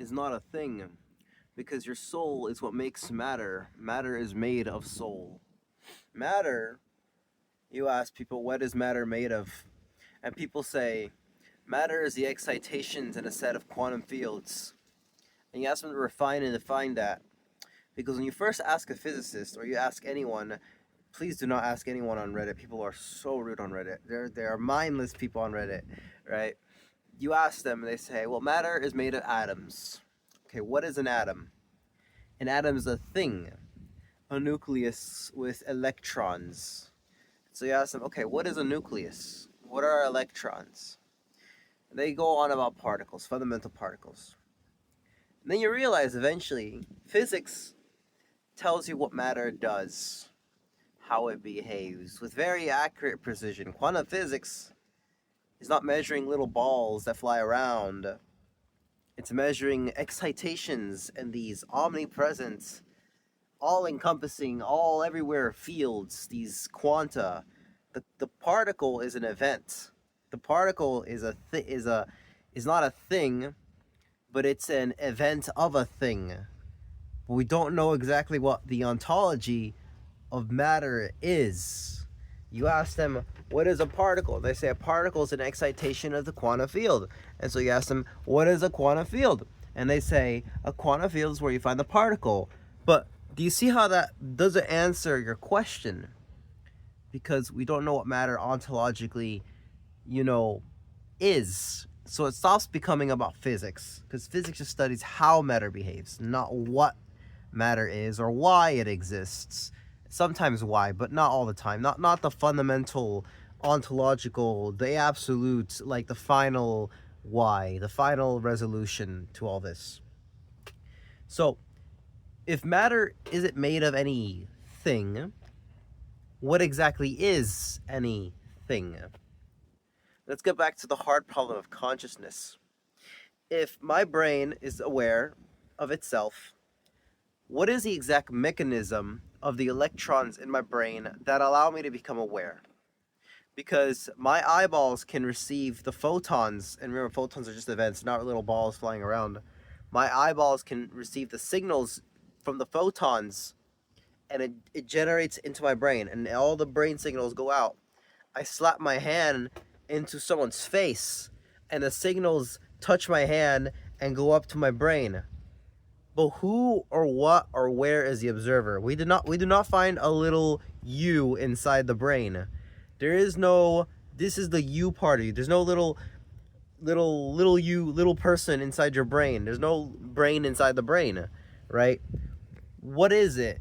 is not a thing, because your soul is what makes matter. Matter is made of soul. Matter, you ask people, what is matter made of? And people say, matter is the excitations in a set of quantum fields. And you ask them to refine and define that. Because when you first ask a physicist, or you ask anyone, please do not ask anyone on Reddit. People are so rude on Reddit. There are mindless people on Reddit, right? You ask them, and they say, well, matter is made of atoms. Okay, what is an atom? An atom is a thing, a nucleus with electrons. So you ask them, okay, what is a nucleus? What are electrons? And they go on about particles, fundamental particles. And then you realize eventually, physics tells you what matter does, how it behaves, with very accurate precision. Quantum physics is not measuring little balls that fly around. It's measuring excitations and these omnipresent, all-encompassing, all-everywhere fields, these quanta. The particle is an event. The particle is not a thing, but it's an event of a thing. But we don't know exactly what the ontology of matter is. You ask them, what is a particle? They say a particle is an excitation of the quantum field. And so you ask them, what is a quantum field? And they say, a quantum field is where you find the particle. But do you see how that doesn't answer your question? Because we don't know what matter ontologically, is. So it stops becoming about physics. Because physics just studies how matter behaves, not what matter is or why it exists. Sometimes why, but not all the time. Not the fundamental, ontological, the absolute, like the final why, the final resolution to all this. So, if matter isn't made of anything, what exactly is anything? Let's get back to the hard problem of consciousness. If my brain is aware of itself, what is the exact mechanism of the electrons in my brain that allow me to become aware? Because my eyeballs can receive the photons, and remember, photons are just events, not little balls flying around. My eyeballs can receive the signals from the photons, and it generates into my brain, and all the brain signals go out. I slap my hand into someone's face, and the signals touch my hand and go up to my brain. But who or what or where is the observer? We do not find a little you inside the brain. There is no, this is the you part of you. There's no little you, little person inside your brain. There's no brain inside the brain, right? What is it?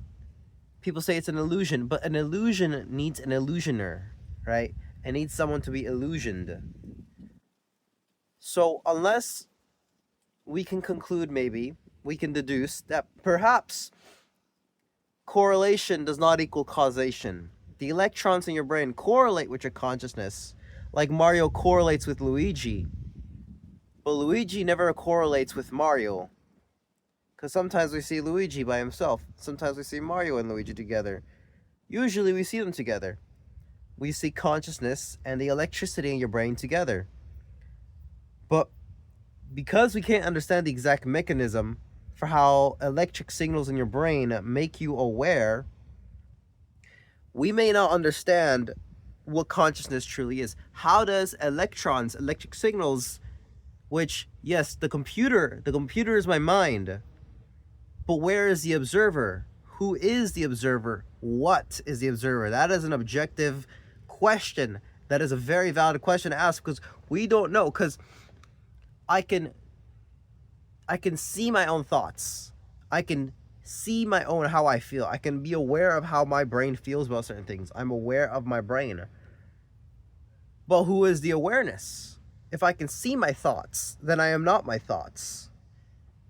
People say it's an illusion, but an illusion needs an illusioner, right? It needs someone to be illusioned. So unless we can conclude, maybe we can deduce that perhaps correlation does not equal causation. The electrons in your brain correlate with your consciousness, like Mario correlates with Luigi. But Luigi never correlates with Mario. Because sometimes we see Luigi by himself. Sometimes we see Mario and Luigi together. Usually we see them together. We see consciousness and the electricity in your brain together. But because we can't understand the exact mechanism for how electric signals in your brain make you aware, we may not understand what consciousness truly is. How does electrons, electric signals, which, yes, the computer is my mind, but where is the observer? Who is the observer? What is the observer? That is an objective question. That is a very valid question to ask, because we don't know. Because I can see my own thoughts. I can see my own how I feel. I can be aware of how my brain feels about certain things. I'm aware of my brain. But who is the awareness? If I can see my thoughts, then I am not my thoughts.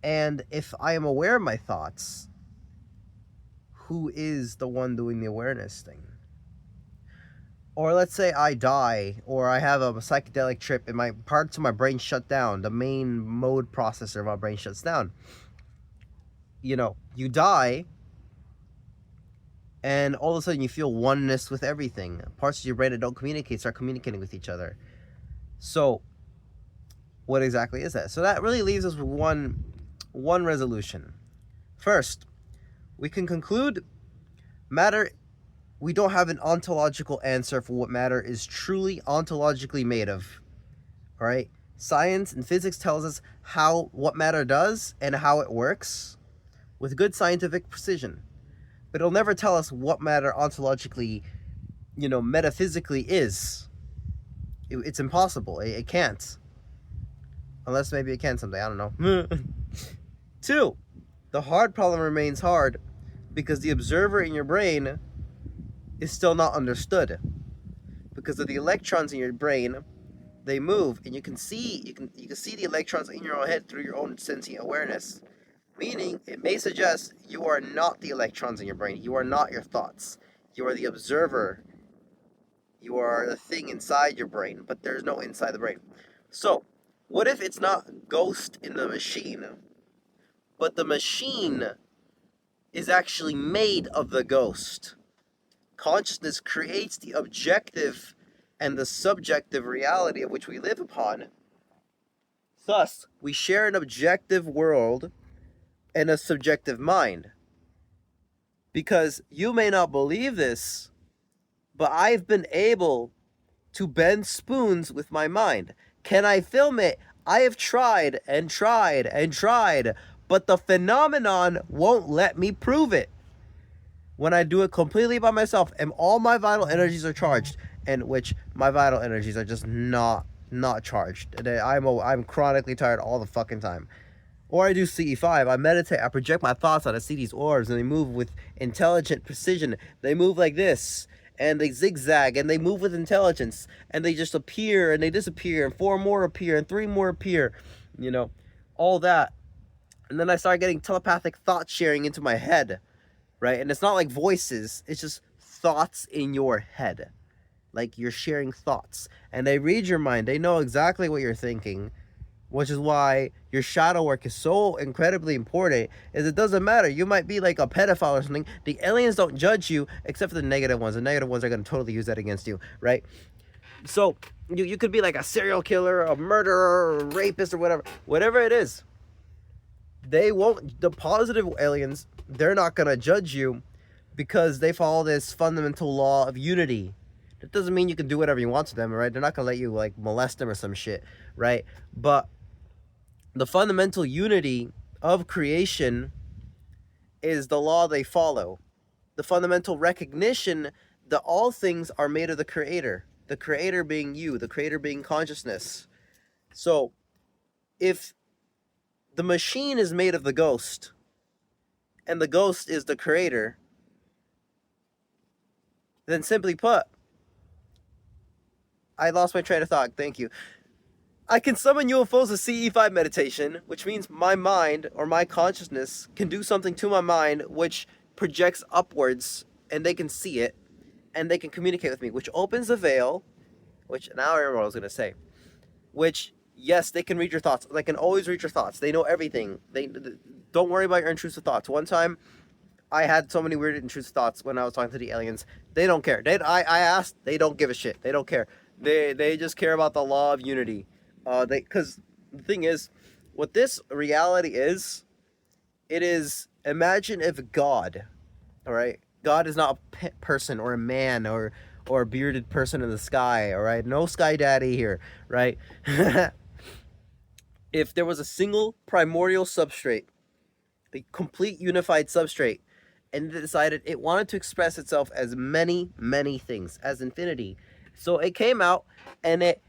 And if I am aware of my thoughts, who is the one doing the awareness thing? Or let's say I die, or I have a psychedelic trip and my parts of my brain shut down. The main mode processor of my brain shuts down. You die, and all of a sudden you feel oneness with everything. Parts of your brain that don't communicate start communicating with each other. So, what exactly is that? So that really leaves us with one one resolution. First, we can conclude matter, we don't have an ontological answer for what matter is truly ontologically made of. All right? Science and physics tells us what matter does and how it works with good scientific precision. But it'll never tell us what matter ontologically, metaphysically is. It's impossible. It can't. Unless maybe it can someday. I don't know. 2, the hard problem remains hard because the observer in your brain is still not understood. Because of the electrons in your brain, they move, and you can see the electrons in your own head through your own sentient awareness. Meaning, it may suggest you are not the electrons in your brain. You are not your thoughts. You are the observer. You are the thing inside your brain, but there's no inside the brain. So, what if it's not ghost in the machine, but the machine is actually made of the ghost? Consciousness creates the objective and the subjective reality of which we live upon. Thus, we share an objective world and a subjective mind. Because you may not believe this, but I've been able to bend spoons with my mind. Can I film it? I have tried and tried and tried, but the phenomenon won't let me prove it. When I do it completely by myself and all my vital energies are charged, and which my vital energies are just not charged. I'm chronically tired all the fucking time. Or I do CE5, I meditate, I project my thoughts out, I see these orbs, and they move with intelligent precision. They move like this, and they zigzag, and they move with intelligence, and they just appear, and they disappear, and 4 more appear, and 3 more appear, all that. And then I start getting telepathic thought sharing into my head, right? And it's not like voices, it's just thoughts in your head. Like you're sharing thoughts, and they read your mind, they know exactly what you're thinking. Which is why your shadow work is so incredibly important, is it doesn't matter. You might be like a pedophile or something. The aliens don't judge you, except for the negative ones. The negative ones are going to totally use that against you, right? So, you could be like a serial killer, a murderer, a rapist, or whatever. Whatever it is. They won't, the positive aliens, they're not going to judge you because they follow this fundamental law of unity. That doesn't mean you can do whatever you want to them, right? They're not going to let you like molest them or some shit, right? But the fundamental unity of creation is the law they follow. The fundamental recognition that all things are made of the Creator being you, the Creator being consciousness. So, if the machine is made of the ghost, and the ghost is the Creator, then simply put, I lost my train of thought, thank you. I can summon UFOs with CE5 meditation, which means my mind or my consciousness can do something to my mind which projects upwards, and they can see it, and they can communicate with me, which opens the veil, which, now I remember what I was going to say, which, yes, they can read your thoughts. They can always read your thoughts. They know everything. They don't worry about your intrusive thoughts. One time, I had so many weird intrusive thoughts when I was talking to the aliens. They don't care. I asked, they don't give a shit. They don't care. They just care about the law of unity. Because the thing is, what this reality is, it is, imagine if God, all right, God is not a person or a man or a bearded person in the sky, all right, no sky daddy here, right? If there was a single primordial substrate, a complete unified substrate, and it decided it wanted to express itself as many, many things, as infinity, so it came out and it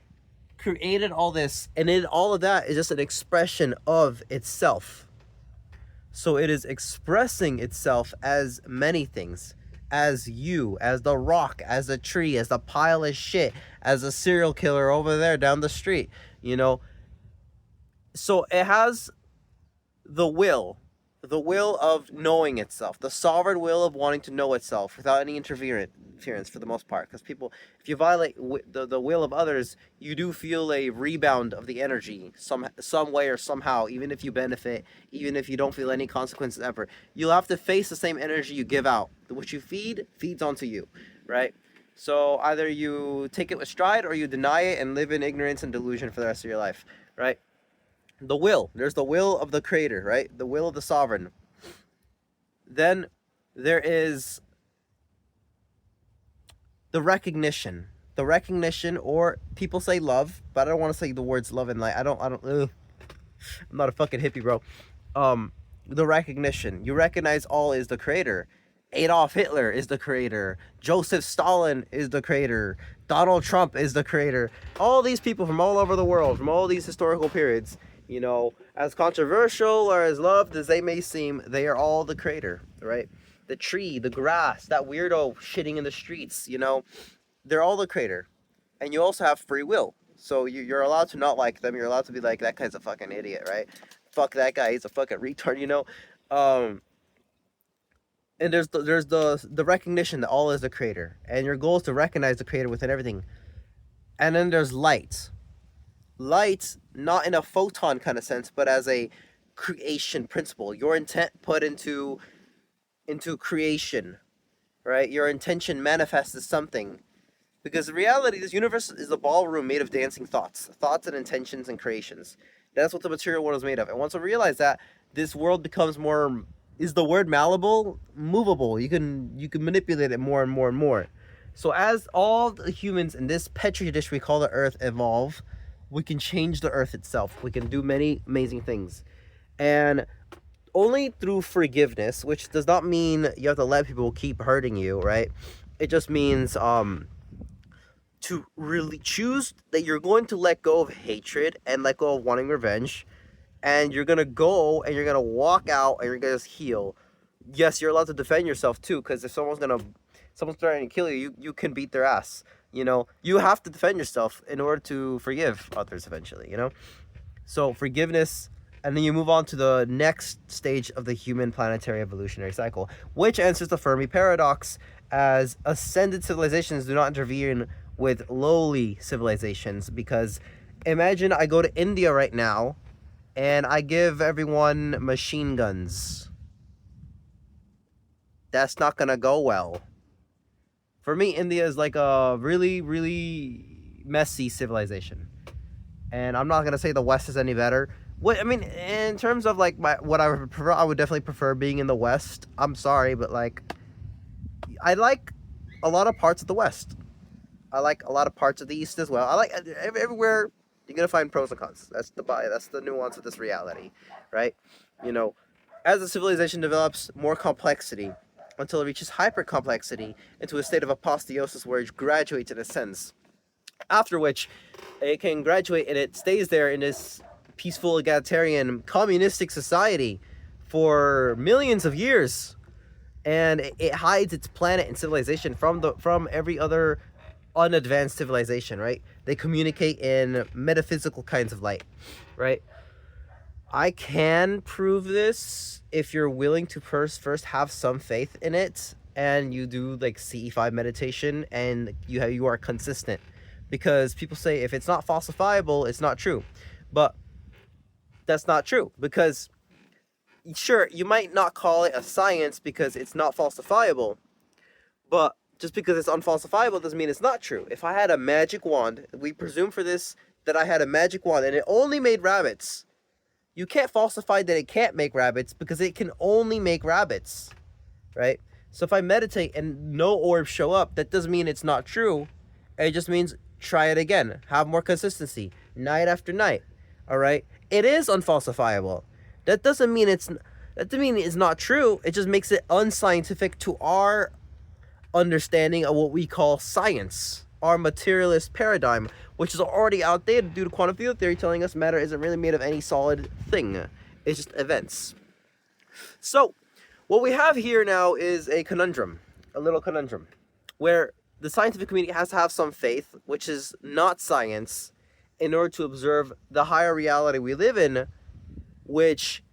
created all this, and then all of that is just an expression of itself. So it is expressing itself as many things, as you, as the rock, as the tree, as the pile of shit, as a serial killer over there down the street, So it has the will of knowing itself, the sovereign will of wanting to know itself without any interference for the most part. Because people, if you violate the will of others, you do feel a rebound of the energy some way or somehow, even if you benefit, even if you don't feel any consequences ever. You'll have to face the same energy you give out. What you feeds onto you, right? So either you take it with stride or you deny it and live in ignorance and delusion for the rest of your life, right? The will. There's the will of the creator, right? The will of the sovereign. Then there is the recognition. The recognition, or people say love, but I don't want to say the words love and light. I don't, I'm not a fucking hippie, bro. The recognition. You recognize all is the creator. Adolf Hitler is the creator. Joseph Stalin is the creator. Donald Trump is the creator. All these people from all over the world, from all these historical periods, you know, as controversial or as loved as they may seem, they are all the creator, right? The tree, the grass, that weirdo shitting in the streets, you know, they're all the creator. And you also have free will. So you're allowed to not like them. You're allowed to be like, that guy's a fucking idiot, right? Fuck that guy. He's a fucking retard, you know? And there's the recognition that all is the creator. And your goal is to recognize the creator within everything. And then there's light. Light, not in a photon kind of sense, but as a creation principle. Your intent put into creation, right? Your intention manifests as something. Because in reality, this universe is a ballroom made of dancing thoughts and intentions and creations. That's what the material world is made of. And once we realize that, this world becomes more, is the word malleable? Movable. You can manipulate it more and more and more. So as all the humans in this petri dish we call the earth evolve, we can change the earth itself. We can do many amazing things. And only through forgiveness, which does not mean you have to let people keep hurting you, right? It just means to really choose that you're going to let go of hatred and let go of wanting revenge, and you're going to go and you're going to walk out and you're going to just heal. Yes, you're allowed to defend yourself too, because if someone's trying to kill you, you can beat their ass. You know, you have to defend yourself in order to forgive others eventually, you know? So forgiveness, and then you move on to the next stage of the human planetary evolutionary cycle, which answers the Fermi paradox, as ascended civilizations do not intervene with lowly civilizations. Because imagine I go to India right now and I give everyone machine guns. That's not gonna go well. For me, India is like a really, really messy civilization. And I'm not gonna say the West is any better. What I mean, in terms of like what I would prefer, I would definitely prefer being in the West. I'm sorry, but like, I like a lot of parts of the West. I like a lot of parts of the East as well. I like everywhere. You're gonna find pros and cons. That's the nuance of this reality, right? You know, as the civilization develops more complexity until it reaches hyper complexity into a state of apotheosis where it graduates and ascends. After which, it can graduate and it stays there in this peaceful, egalitarian, communistic society for millions of years, and it hides its planet and civilization from every other unadvanced civilization, right? They communicate in metaphysical kinds of light, right? I can prove this if you're willing to first have some faith in it, and you do like CE5 meditation, and you are consistent. Because people say if it's not falsifiable, it's not true. But that's not true, because sure, you might not call it a science because it's not falsifiable, but just because it's unfalsifiable doesn't mean it's not true. If I had a magic wand, we presume for this that I had a magic wand and it only made rabbits. You can't falsify that it can't make rabbits because it can only make rabbits, right? So if I meditate and no orbs show up, that doesn't mean it's not true. It just means try it again. Have more consistency, night after night, all right? It is unfalsifiable. That doesn't mean it's not true. It just makes it unscientific to our understanding of what we call science, our materialist paradigm, which is already outdated due to quantum field theory telling us matter isn't really made of any solid thing. It's just events. So, what we have here now is a conundrum, a little conundrum, where the scientific community has to have some faith, which is not science, in order to observe the higher reality we live in, which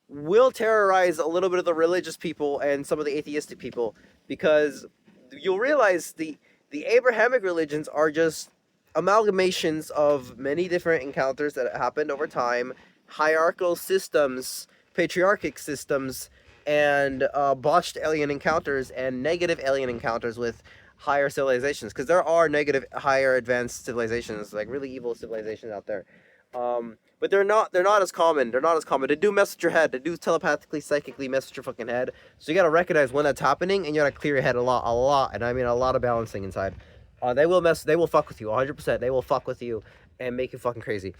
will terrorize a little bit of the religious people and some of the atheistic people, because you'll realize the Abrahamic religions are just amalgamations of many different encounters that happened over time, hierarchical systems, patriarchic systems, and botched alien encounters and negative alien encounters with higher civilizations, because there are negative, higher advanced civilizations, like really evil civilizations out there. But they're not as common. They're not as common. They do mess with your head. They do telepathically, psychically mess with your fucking head. So you gotta recognize when that's happening, and you gotta clear your head a lot, and I mean a lot of balancing inside. They will fuck with you 100%. They will fuck with you and make you fucking crazy.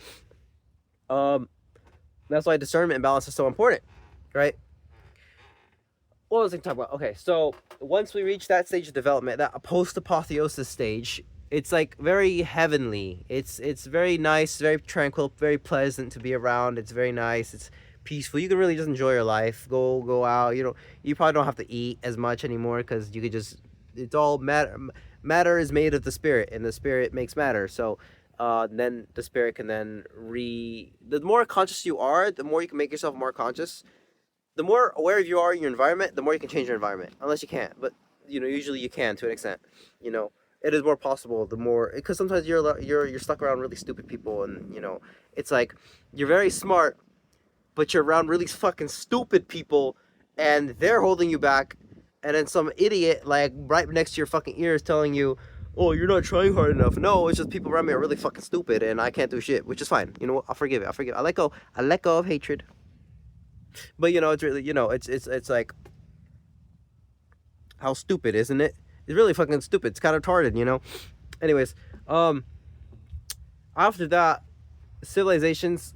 That's why discernment and balance is so important, right? What was I talking about? Okay, so once we reach that stage of development, that post-apotheosis stage, it's like very heavenly. It's very nice, very tranquil, very pleasant to be around. It's very nice. It's peaceful. You can really just enjoy your life. Go out. You probably don't have to eat as much anymore because you could just. It's all matter. Matter is made of the spirit, and the spirit makes matter. So, then the spirit can then The more conscious you are, the more you can make yourself more conscious. The more aware you are in your environment, the more you can change your environment. Unless you can't, but usually you can to an extent. It is more possible the more, because sometimes you're stuck around really stupid people, and it's like you're very smart, but you're around really fucking stupid people, and they're holding you back, and then some idiot like right next to your fucking ear is telling you, "Oh, you're not trying hard enough." No, it's just people around me are really fucking stupid, and I can't do shit, which is fine. You know what? I'll forgive it. I'll forgive it. I let go. I let go of hatred. But it's really it's like how stupid, isn't it? It's really fucking stupid. It's kind of retarded. Anyways, after that, civilizations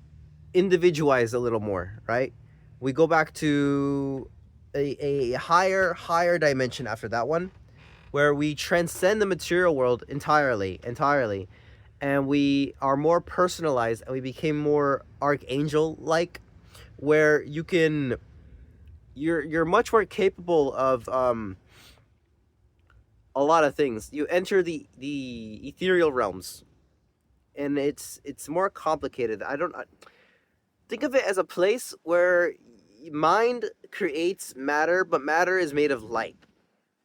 individualize a little more, right? We go back to a higher dimension after that one, where we transcend the material world entirely, and we are more personalized, and we became more archangel like, where you're much more capable of a lot of things. You enter the ethereal realms, and it's more complicated. Think of it as a place where mind creates matter, but matter is made of light,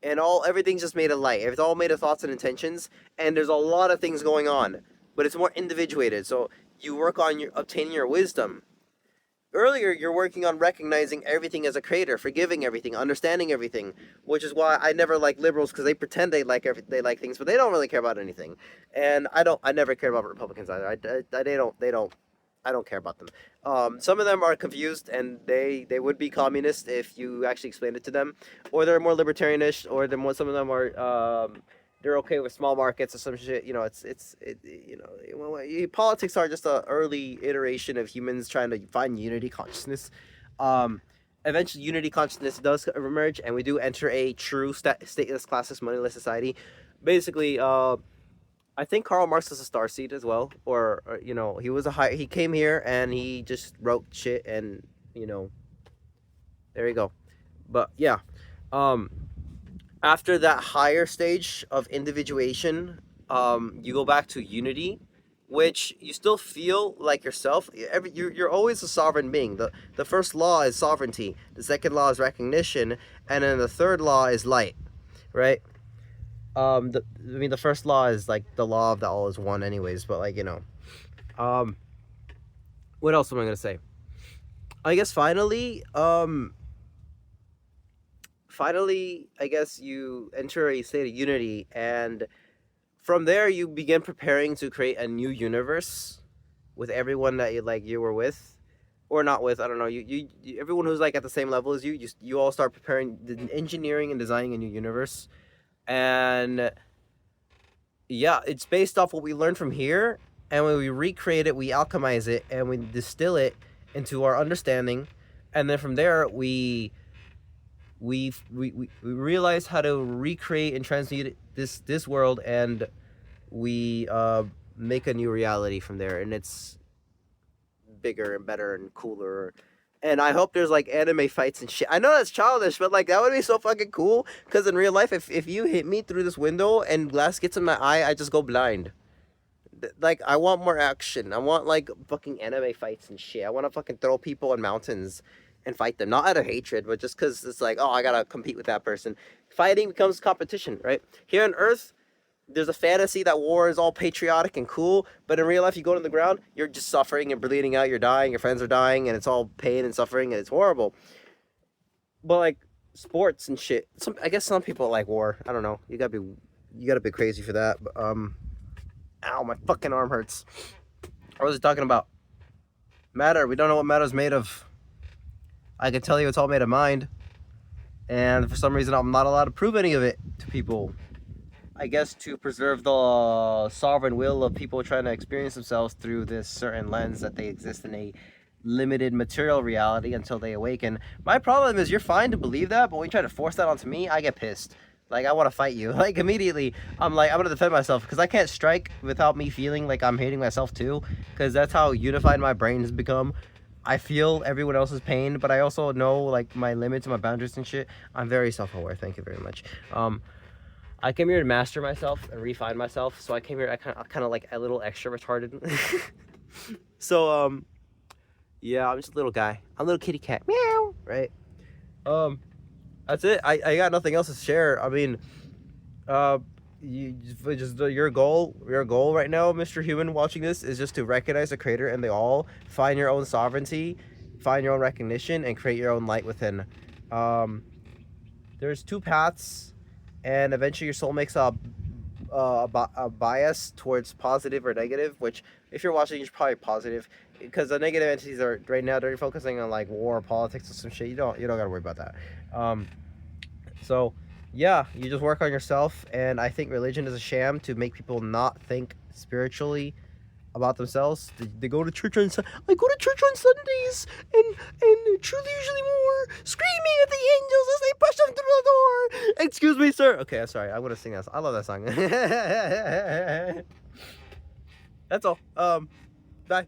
and everything's just made of light. It's all made of thoughts and intentions, and there's a lot of things going on, but it's more individuated. So you work on obtaining your wisdom. Earlier, you're working on recognizing everything as a creator, forgiving everything, understanding everything, which is why I never like liberals, because they pretend they like things, but they don't really care about anything. And I never care about Republicans either. I don't care about them. Some of them are confused, and they would be communist if you actually explained it to them, or they're more libertarianish, or some of them are they're okay with small markets or some shit. Politics are just an early iteration of humans trying to find unity consciousness. Eventually, unity consciousness does emerge, and we do enter a true stateless, classless, moneyless society. Basically, I think Karl Marx was a starseed as well, or he came here and he just wrote shit, and there you go. But yeah, after that higher stage of individuation, you go back to unity, which you still feel like yourself. You're always a sovereign being. The first law is sovereignty. The second law is recognition, and then the third law is light, right? The first law is like the law of the all is one, anyways. But what else am I gonna say? I guess finally, I guess you enter a state of unity, and from there you begin preparing to create a new universe with everyone that you were with, or not with. I don't know. You everyone who's like at the same level as you. You all start preparing, engineering, and designing a new universe, and yeah, it's based off what we learned from here, and when we recreate it, we alchemize it, and we distill it into our understanding, and then from there we realize how to recreate and transmute this world, and we make a new reality from there, and it's bigger and better and cooler. And I hope there's like anime fights and shit. I know that's childish, but like that would be so fucking cool. Because in real life, if you hit me through this window and glass gets in my eye, I just go blind. Like, I want more action. I want like fucking anime fights and shit. I want to fucking throw people in mountains and fight them, not out of hatred, but just because it's like, oh, I gotta compete with that person. Fighting becomes competition, right? Here on Earth, there's a fantasy that war is all patriotic and cool, but in real life, you go to the ground, you're just suffering and bleeding out, you're dying, your friends are dying, and it's all pain and suffering, and it's horrible. But like sports and shit, I guess some people like war. I don't know. You gotta be crazy for that. But, ow, my fucking arm hurts. What was I talking about? Matter. We don't know what matter's made of. I can tell you it's all made of mind. And for some reason, I'm not allowed to prove any of it to people. I guess to preserve the sovereign will of people trying to experience themselves through this certain lens that they exist in a limited material reality until they awaken. My problem is you're fine to believe that, but when you try to force that onto me, I get pissed. Like, I want to fight you. Like, immediately, I'm like, I'm going to defend myself because I can't strike without me feeling like I'm hating myself too, because that's how unified my brain has become. I feel everyone else's pain, but I also know, like, my limits and my boundaries and shit. I'm very self-aware. Thank you very much. I came here to master myself and refine myself, so I came here, I kind of like a little extra retarded. So, yeah, I'm just a little guy. I'm a little kitty cat. Meow. Right? That's it. I got nothing else to share. I mean, your goal right now, Mr. Human, watching this, is just to recognize the creator and the all, find your own sovereignty, find your own recognition, and create your own light within. There's two paths, and eventually your soul makes a bias towards positive or negative, which if you're watching, you're probably positive, because the negative entities are right now they're focusing on like war, politics, or some shit. You don't gotta worry about that. So yeah, you just work on yourself, and I think religion is a sham to make people not think spiritually about themselves. They go to church on I go to church on Sundays, and truly usually more screaming at the angels as they push them through the door. Excuse me, sir. Okay, I'm sorry. I'm gonna sing that. I love that song. That's all. Bye.